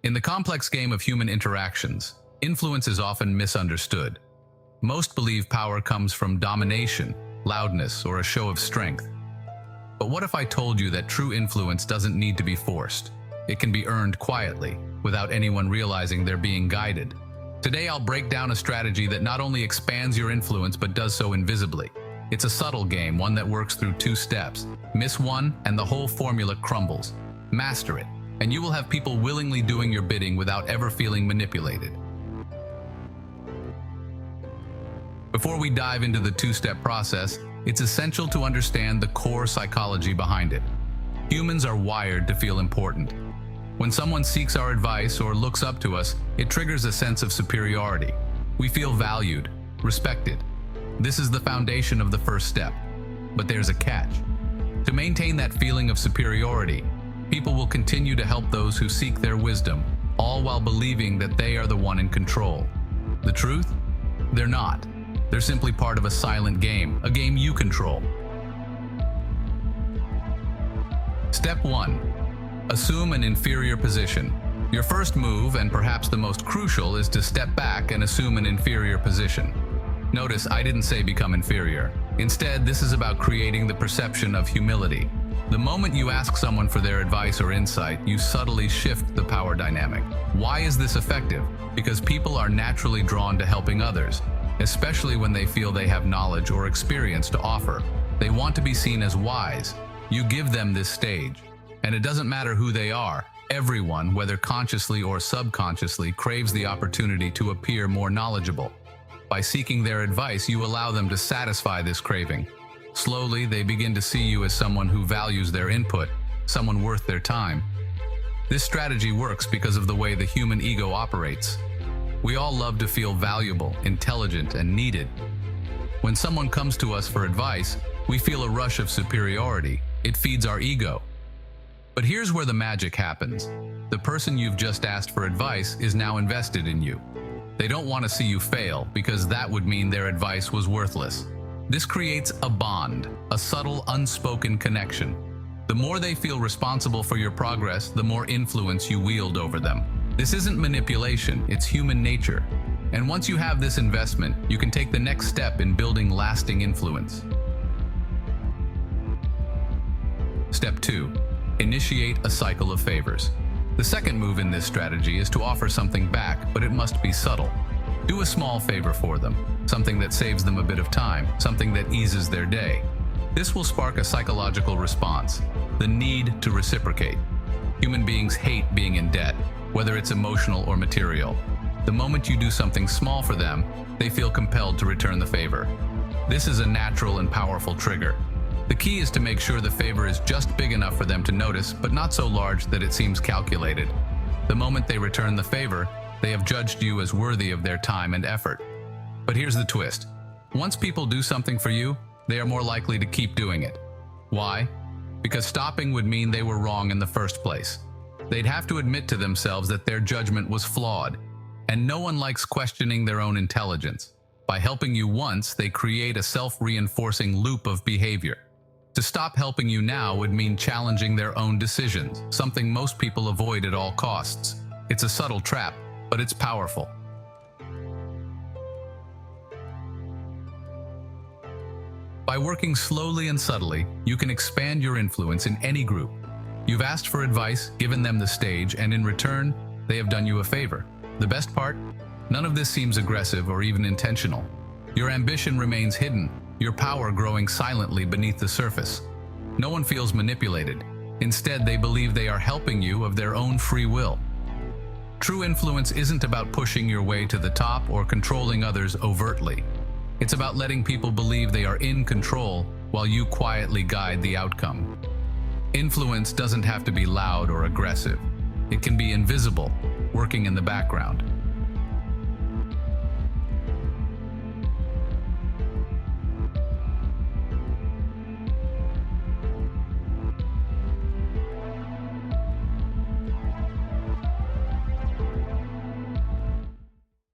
In the complex game of human interactions, influence is often misunderstood. Most believe power comes from domination, loudness, or a show of strength. But what if I told you that true influence doesn't need to be forced? It can be earned quietly, without anyone realizing they're being guided. Today I'll break down a strategy that not only expands your influence but does so invisibly. It's a subtle game, one that works through 2 steps. Miss one and the whole formula crumbles. Master it, and you will have people willingly doing your bidding without ever feeling manipulated. Before we dive into the 2-step process, it's essential to understand the core psychology behind it. Humans are wired to feel important. When someone seeks our advice or looks up to us, it triggers a sense of superiority. We feel valued, respected. This is the foundation of the first step. But there's a catch. To maintain that feeling of superiority, people will continue to help those who seek their wisdom, all while believing that they are the one in control. The truth? They're not. They're simply part of a silent game, a game you control. Step 1. Assume an inferior position. Your first move, and perhaps the most crucial, is to step back and assume an inferior position. Notice I didn't say become inferior. Instead, this is about creating the perception of humility. The moment you ask someone for their advice or insight, you subtly shift the power dynamic. Why is this effective? Because people are naturally drawn to helping others, especially when they feel they have knowledge or experience to offer. They want to be seen as wise. You give them this stage. And it doesn't matter who they are. Everyone, whether consciously or subconsciously, craves the opportunity to appear more knowledgeable. By seeking their advice, you allow them to satisfy this craving. Slowly, they begin to see you as someone who values their input, someone worth their time. This strategy works because of the way the human ego operates. We all love to feel valuable, intelligent, and needed. When someone comes to us for advice, we feel a rush of superiority. It feeds our ego. But here's where the magic happens. The person you've just asked for advice is now invested in you. They don't want to see you fail because that would mean their advice was worthless. This creates a bond, a subtle, unspoken connection. The more they feel responsible for your progress, the more influence you wield over them. This isn't manipulation, it's human nature. And once you have this investment, you can take the next step in building lasting influence. Step 2. Initiate a cycle of favors. The second move in this strategy is to offer something back, but it must be subtle. Do a small favor for them, something that saves them a bit of time, something that eases their day. This will spark a psychological response, the need to reciprocate. Human beings hate being in debt, whether it's emotional or material. The moment you do something small for them, they feel compelled to return the favor. This is a natural and powerful trigger. The key is to make sure the favor is just big enough for them to notice, but not so large that it seems calculated. The moment they return the favor, they have judged you as worthy of their time and effort. But here's the twist. Once people do something for you, they are more likely to keep doing it. Why? Because stopping would mean they were wrong in the first place. They'd have to admit to themselves that their judgment was flawed, and no one likes questioning their own intelligence. By helping you once, they create a self-reinforcing loop of behavior. To stop helping you now would mean challenging their own decisions, something most people avoid at all costs. It's a subtle trap, but it's powerful. By working slowly and subtly, you can expand your influence in any group. You've asked for advice, given them the stage, and in return, they have done you a favor. The best part? None of this seems aggressive or even intentional. Your ambition remains hidden, your power growing silently beneath the surface. No one feels manipulated. Instead, they believe they are helping you of their own free will. True influence isn't about pushing your way to the top or controlling others overtly. It's about letting people believe they are in control while you quietly guide the outcome. Influence doesn't have to be loud or aggressive. It can be invisible, working in the background.